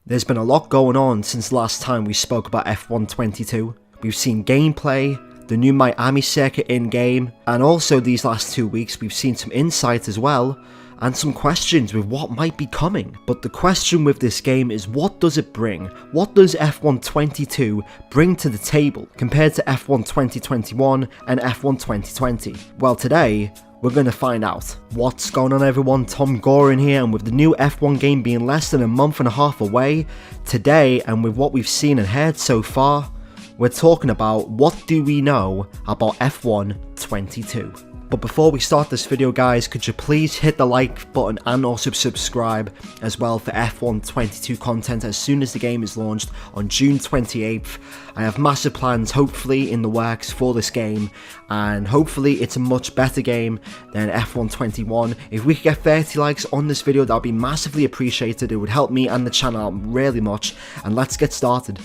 There's been a lot going on since the last time we spoke about F1 22. We've seen gameplay, the new Miami circuit in-game, and also these last 2 weeks we've seen some insight as well, and some questions with what might be coming. But the question with this game is, what does it bring? What does F1 22 bring to the table compared to F1 2021 and F1 2020? Well, today we're going to find out. What's going on, everyone? TomGorian here, and with the new F1 game being less than a month and a half away, today, and with what we've seen and heard so far, we're talking about what do we know about F1 22. But before we start this video, guys, could you please hit the like button and also subscribe as well for F1 22 content as soon as the game is launched on June 28th. I have massive plans, hopefully, in the works for this game, and hopefully it's a much better game than F1 21. If we could get 30 likes on this video, that would be massively appreciated. It would help me and the channel out really much, and let's get started.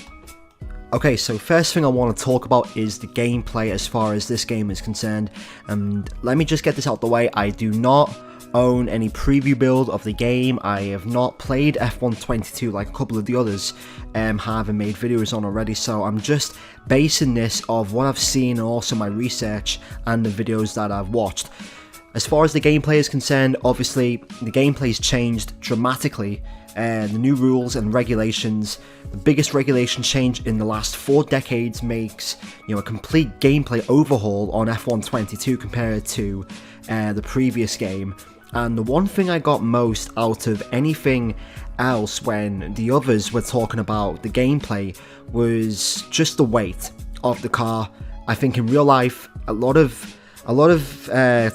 Okay, so first thing I want to talk about is the gameplay as far as this game is concerned, and let me just get this out the way. I do not own any preview build of the game. I have not played F1 22 like a couple of the others have and made videos on already, so I'm just basing this off what I've seen and also my research and the videos that I've watched. As far as the gameplay is concerned, obviously the gameplay's changed dramatically. The new rules and regulations, the biggest regulation change in the last 4 decades, makes a complete gameplay overhaul on F1 22 compared to the previous game. And the one thing I got most out of anything else when the others were talking about the gameplay was just the weight of the car. I think in real life a lot of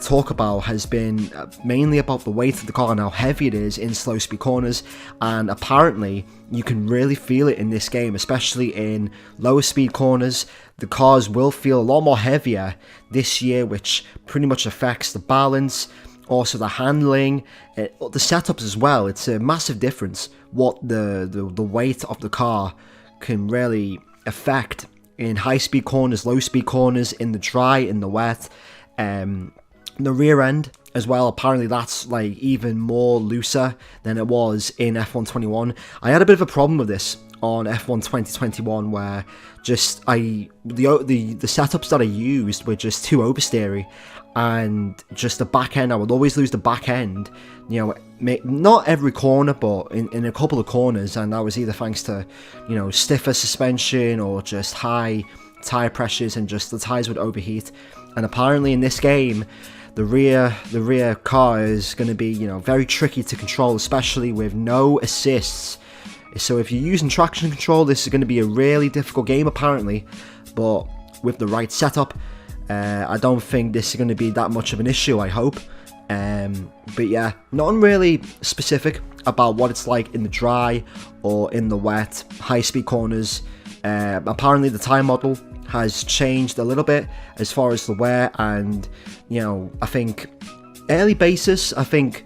talk about has been mainly about the weight of the car and how heavy it is in slow speed corners, and apparently you can really feel it in this game, especially in lower speed corners. The cars will feel a lot more heavier this year, which pretty much affects the balance, also the handling, the setups as well. It's a massive difference what the weight of the car can really affect in high speed corners, low speed corners, in the dry, in the wet. The rear end as well, apparently that's like even more looser than it was in F1 21. I had a bit of a problem with this on F1 2021 where just the setups that I used were just too oversteery, and just the back end, I would always lose the back end, not every corner, but in a couple of corners, and that was either thanks to stiffer suspension or just high tire pressures, and just the tires would overheat. And apparently in this game, the rear car is going to be very tricky to control, especially with no assists. So if you're using traction control, this is going to be a really difficult game apparently, but with the right setup, I don't think this is going to be that much of an issue, I hope. But yeah, nothing really specific about what it's like in the dry or in the wet high speed corners. Apparently the tire model has changed a little bit as far as the wear, and I think early basis, I think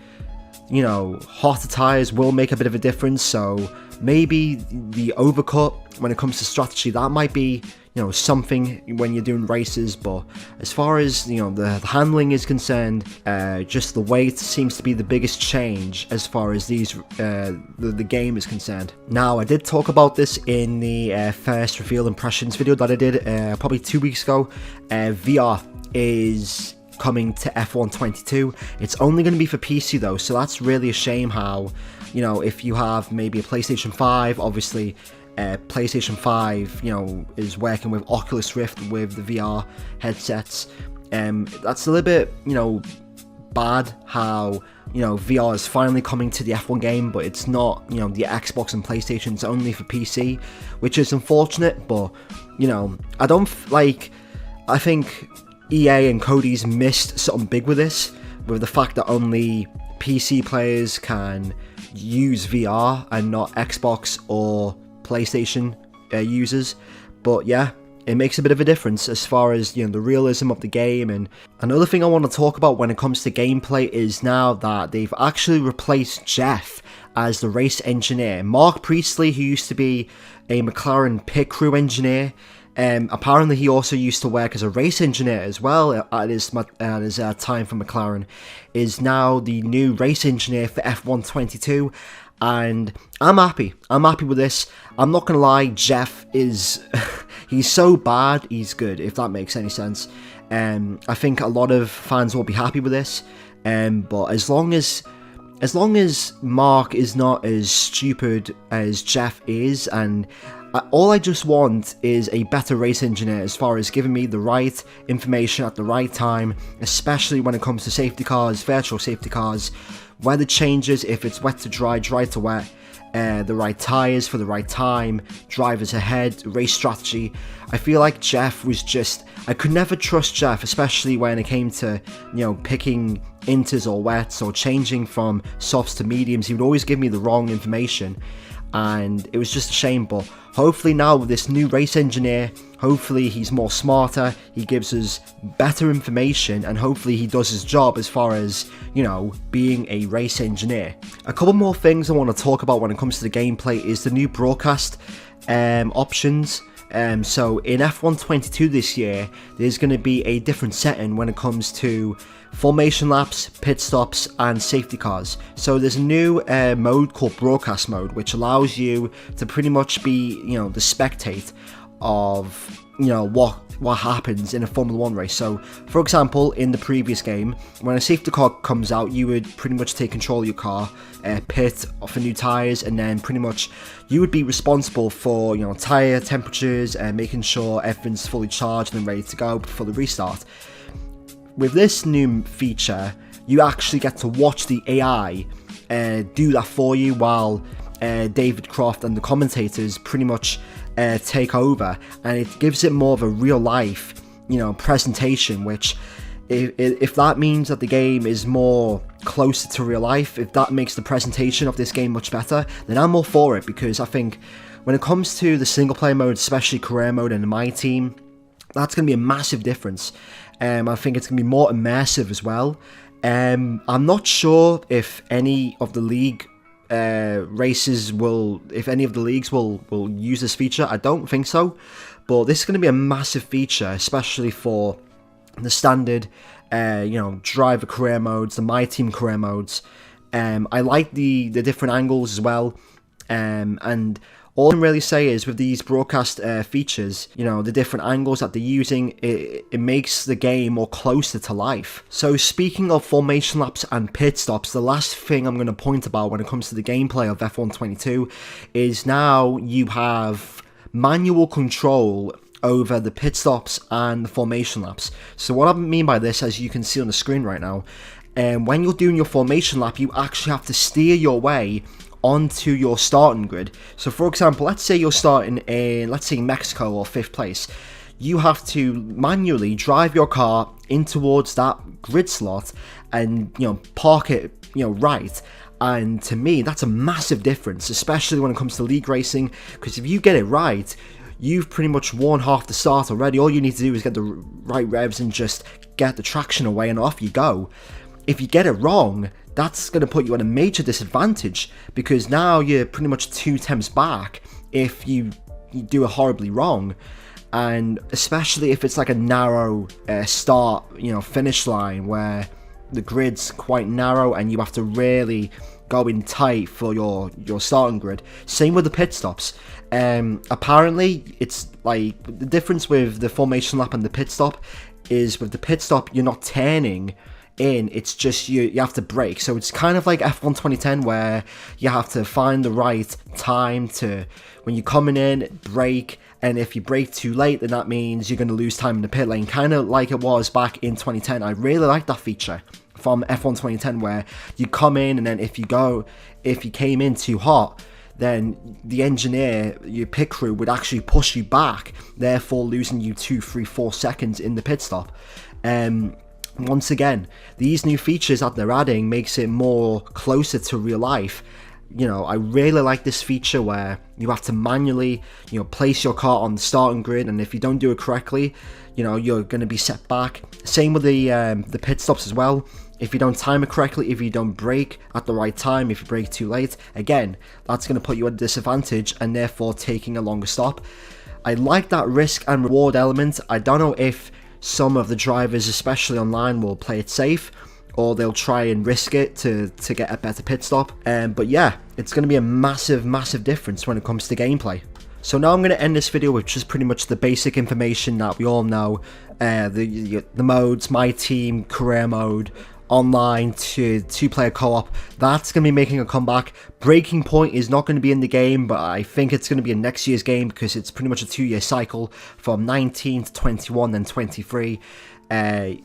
hotter tires will make a bit of a difference. So maybe the overcut when it comes to strategy, that might be something when you're doing races. But as far as the handling is concerned, just the weight seems to be the biggest change as far as the game is concerned. Now, I did talk about this in the first reveal impressions video that I did probably 2 weeks ago. VR is coming to F1 22. It's only going to be for PC though, so that's really a shame. How if you have maybe a PlayStation 5, obviously PlayStation 5 is working with Oculus Rift with the VR headsets. That's a little bit bad how VR is finally coming to the F1 game, but it's not the Xbox and PlayStation. It's only for PC, which is unfortunate. But I think EA and Cody's missed something big with this, with the fact that only PC players can use VR and not Xbox or PlayStation users. But yeah, it makes a bit of a difference as far as the realism of the game. And another thing I want to talk about when it comes to gameplay is now that they've actually replaced Jeff as the race engineer. Mark Priestley, who used to be a McLaren pit crew engineer, apparently he also used to work as a race engineer as well at his time for McLaren, is now the new race engineer for F1 22. and I'm happy. I'm happy with this. I'm not gonna lie, Jeff is he's so bad, he's good, if that makes any sense. I think a lot of fans will be happy with this, but as long as Mark is not as stupid as Jeff is, and all I just want is a better race engineer as far as giving me the right information at the right time, especially when it comes to safety cars, virtual safety cars, weather changes, if it's wet to dry, dry to wet, the right tyres for the right time, drivers ahead, race strategy. I feel like Jeff was just, I could never trust Jeff, especially when it came to, picking inters or wets or changing from softs to mediums. He would always give me the wrong information, and it was just a shame. But hopefully now with this new race engineer, hopefully he's more smarter, he gives us better information, and hopefully he does his job as far as, being a race engineer. A couple more things I want to talk about when it comes to the gameplay is the new broadcast options. So in F1 22 this year, there's going to be a different setting when it comes to formation laps, pit stops, and safety cars. So there's a new mode called broadcast mode, which allows you to pretty much be, the spectate of, what happens in a Formula 1 race. So, for example, in the previous game, when a safety car comes out, you would pretty much take control of your car, pit for new tyres, and then pretty much you would be responsible for, tyre temperatures and making sure everything's fully charged and ready to go before the restart. With this new feature, you actually get to watch the AI do that for you while David Croft and the commentators pretty much take over, and it gives it more of a real life, presentation, which if that means that the game is more closer to real life, if that makes the presentation of this game much better, then I'm all for it, because I think when it comes to the single player mode, especially career mode and my team, that's going to be a massive difference. I think it's going to be more immersive as well. I'm not sure if any of the league races if any of the leagues will use this feature. I don't think so, but this is going to be a massive feature, especially for the standard driver career modes, the my team career modes. I like the different angles as well, and all I can really say is with these broadcast features, the different angles that they're using, it makes the game more closer to life. So speaking of formation laps and pit stops, the last thing I'm going to point about when it comes to the gameplay of F1 22 is now you have manual control over the pit stops and the formation laps. So what I mean by this, as you can see on the screen right now, when you're doing your formation lap, you actually have to steer your way onto your starting grid. So for example, let's say you're starting in, Mexico or 5th place. You have to manually drive your car in towards that grid slot and, park it, right. And to me, that's a massive difference, especially when it comes to league racing, because if you get it right, you've pretty much won half the start already. All you need to do is get the right revs and just get the traction away, and off you go. If you get it wrong, that's going to put you at a major disadvantage, because now you're pretty much 2 attempts back if you do it horribly wrong. And especially if it's like a narrow start, finish line where the grid's quite narrow and you have to really go in tight for your starting grid. Same with the pit stops. Apparently, it's like the difference with the formation lap and the pit stop is with the pit stop, you're not turning in, it's just you have to brake. So it's kind of like F1 2010 where you have to find the right time to, when you're coming in, brake, and if you brake too late, then that means you're going to lose time in the pit lane, kind of like it was back in 2010. I really like that feature from F1 2010 where you come in, and then if you came in too hot, then the engineer, your pit crew, would actually push you back, therefore losing you 2, 3, 4 seconds in the pit stop. Once again, these new features that they're adding makes it more closer to real life. I really like this feature where you have to manually, place your car on the starting grid, and if you don't do it correctly, you're going to be set back. Same with the pit stops as well. If you don't time it correctly, if you don't brake at the right time, if you brake too late, again, that's going to put you at a disadvantage and therefore taking a longer stop. I like that risk and reward element. I don't know if some of the drivers, especially online, will play it safe, or they'll try and risk it to get a better pit stop. But yeah, it's going to be a massive difference when it comes to gameplay. So now I'm going to end this video with just pretty much the basic information that we all know. The modes, my team, career mode, online to 2-player co-op, that's going to be making a comeback. Breaking Point is not going to be in the game, but I think it's going to be in next year's game because it's pretty much a 2-year cycle from 19 to 21 then 23.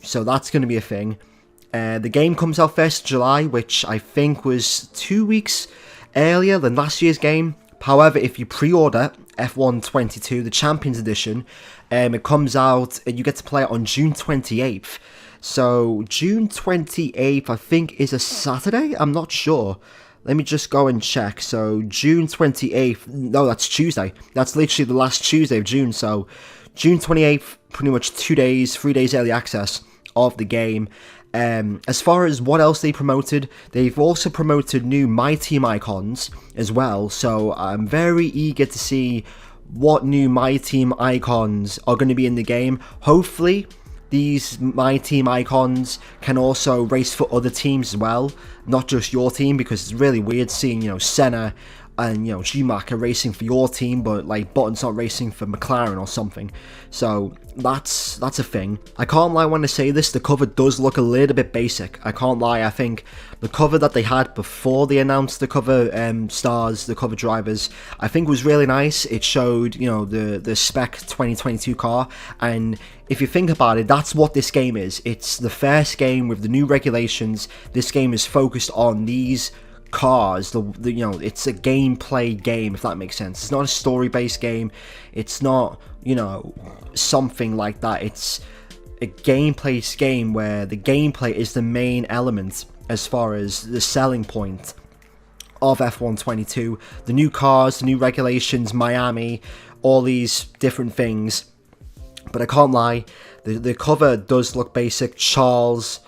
So that's going to be a thing. The game comes out 1st July, which I think was 2 weeks earlier than last year's game. However, if you pre-order F1 22, the Champions Edition, it comes out and you get to play it on June 28th. So June 28th, I think, is a Saturday? I'm not sure. Let me just go and check. So June 28th, no, that's Tuesday. That's literally the last Tuesday of June. So June 28th, pretty much 2 days, 3 days early access of the game. As far as what else they promoted, they've also promoted new My Team icons as well. So I'm very eager to see what new My Team icons are going to be in the game. Hopefully, these My Team icons can also race for other teams as well, not just your team, because it's really weird seeing, you know, Senna and, you know, Schumacher racing for your team, but like Button's not racing for McLaren or something. So that's a thing. I can't lie when I say this, the cover does look a little bit basic. I can't lie, I think the cover that they had before they announced the cover stars, the cover drivers, I think was really nice. It showed, you know, the spec 2022 car, and if you think about it, that's what this game is. It's the first game with the new regulations. This game is focused on these cars. You know, it's a gameplay game, if that makes sense. It's not a story-based game. It's not, you know, something like that. It's a gameplay game where the gameplay is the main element as far as the selling point of F1 22. The new cars, the new regulations, Miami, all these different things. But I can't lie, the cover does look basic. Charles,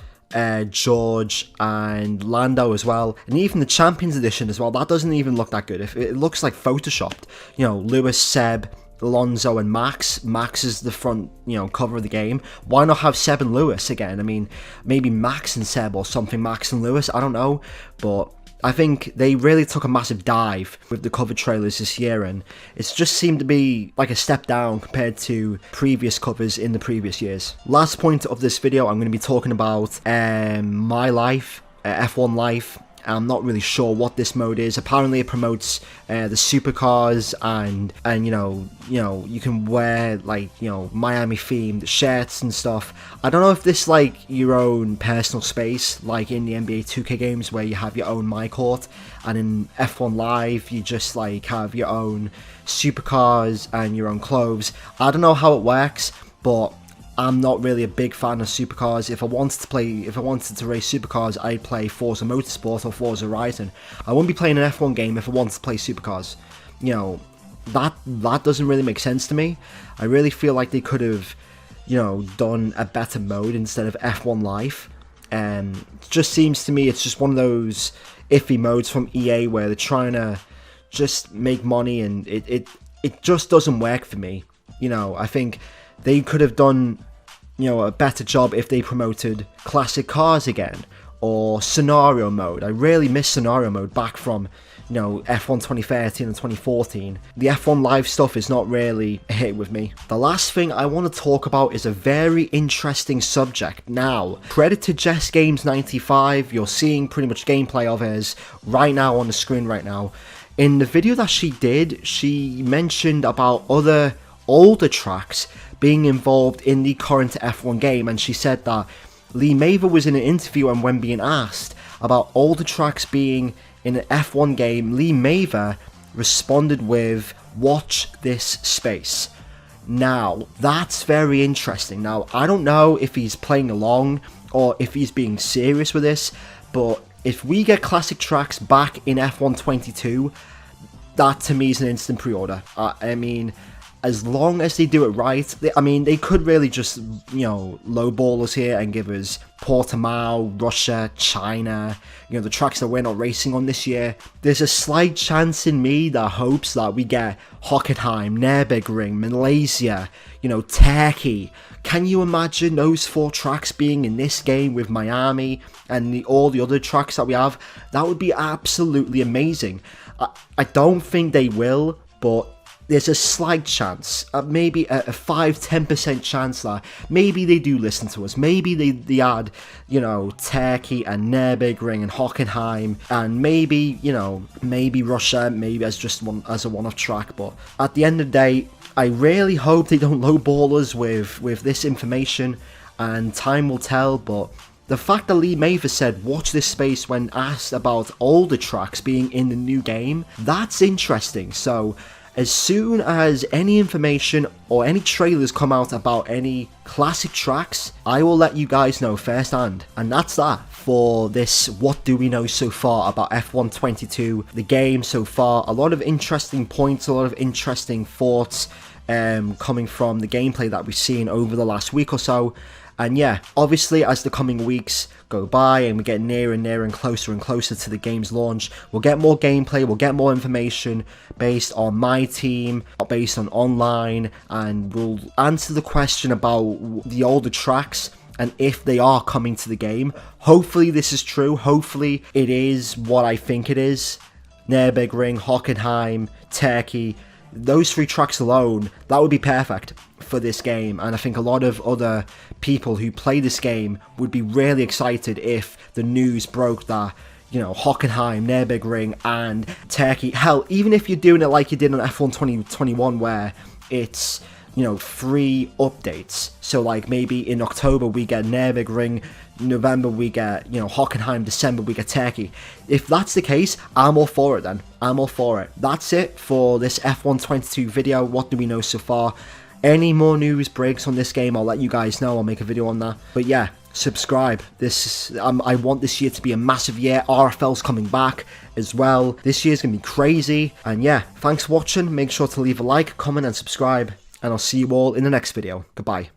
George, and Lando as well, and even the Champions Edition as well, that doesn't even look that good. If it looks like photoshopped. You know, Lewis, Seb, Alonso, and Max. Max is the front, you know, cover of the game. Why not have Seb and Lewis again? I mean, maybe Max and Seb or something, Max and Lewis, I don't know, but I think they really took a massive dive with the cover trailers this year, and it's just seemed to be like a step down compared to previous covers in the previous years. Last point of this video, I'm going to be talking about my life, F1 life. I'm not really sure what this mode is. Apparently it promotes the supercars, and you know you can wear, like, you know, Miami themed shirts and stuff. I don't know if this like your own personal space, like in the NBA 2K games where you have your own my court, and in F1 Live you just like have your own supercars and your own clothes. I don't know how it works, but I'm not really a big fan of supercars. If I wanted to race supercars, I'd play Forza Motorsport or Forza Horizon. I wouldn't be playing an F1 game if I wanted to play supercars. You know, that doesn't really make sense to me. I really feel like they could have, you know, done a better mode instead of F1 Live. It just seems to me it's just one of those iffy modes from EA where they're trying to just make money, and it just doesn't work for me. You know, I think they could have done, you know, a better job if they promoted classic cars again, or scenario mode. I really miss scenario mode back from, you know, F1 2013 and 2014. The F1 Live stuff is not really a hit with me. The last thing I want to talk about is a very interesting subject. Now, credit to Jess Games 95, you're seeing pretty much gameplay of hers right now on the screen right now. In the video that she did, she mentioned about other older tracks being involved in the current F1 game, and she said that Lee Mather was in an interview, and when being asked about older tracks being in an F1 game, Lee Mather responded with, "Watch this space." Now, that's very interesting. Now, I don't know if he's playing along or if he's being serious with this, but if we get classic tracks back in F1 22, that to me is an instant pre-order. I mean, as long as they do it right. They could really just, lowball us here and give us Portimao, Russia, China, the tracks that we're not racing on this year. There's a slight chance in me that hopes that we get Hockenheim, Nürburgring, Malaysia, Turkey. Can you imagine those 4 tracks being in this game with Miami and all the other tracks that we have? That would be absolutely amazing. I don't think they will, but there's a slight chance, maybe a 5-10% chance that maybe they do listen to us. Maybe they add, Turkey and Nürburgring and Hockenheim, and maybe Russia, maybe as a one-off track. But at the end of the day, I really hope they don't lowball us with this information, and time will tell. But the fact that Lee Mather said watch this space when asked about older tracks being in the new game, that's interesting. So as soon as any information or any trailers come out about any classic tracks, I will let you guys know firsthand. And that's that for this What Do We Know So Far about F1 22, the game so far. A lot of interesting points, a lot of interesting thoughts coming from the gameplay that we've seen over the last week or so. And yeah, obviously as the coming weeks go by and we get nearer and closer to the game's launch, we'll get more gameplay, we'll get more information based on my team, based on online, and we'll answer the question about the older tracks and if they are coming to the game. Hopefully this is true, hopefully it is what I think it is. Nürburgring, Hockenheim, Turkey, those 3 tracks alone, that would be perfect for this game. And I think a lot of other people who play this game would be really excited if the news broke that, Hockenheim, Nürburgring and Turkey, hell, even if you're doing it like you did on F1 2021 where it's 3 updates, so like maybe in October we get Nürburgring, November we get Hockenheim, December we get Turkey. If that's the case, I'm all for it then. I'm all for it. That's it for this F1 22 video. What do we know so far? Any more news breaks on this game, I'll let you guys know. I'll make a video on that. But yeah, subscribe. I want this year to be a massive year. RFL's coming back as well. This year's gonna be crazy. And yeah, thanks for watching. Make sure to leave a like, comment and subscribe. And I'll see you all in the next video. Goodbye.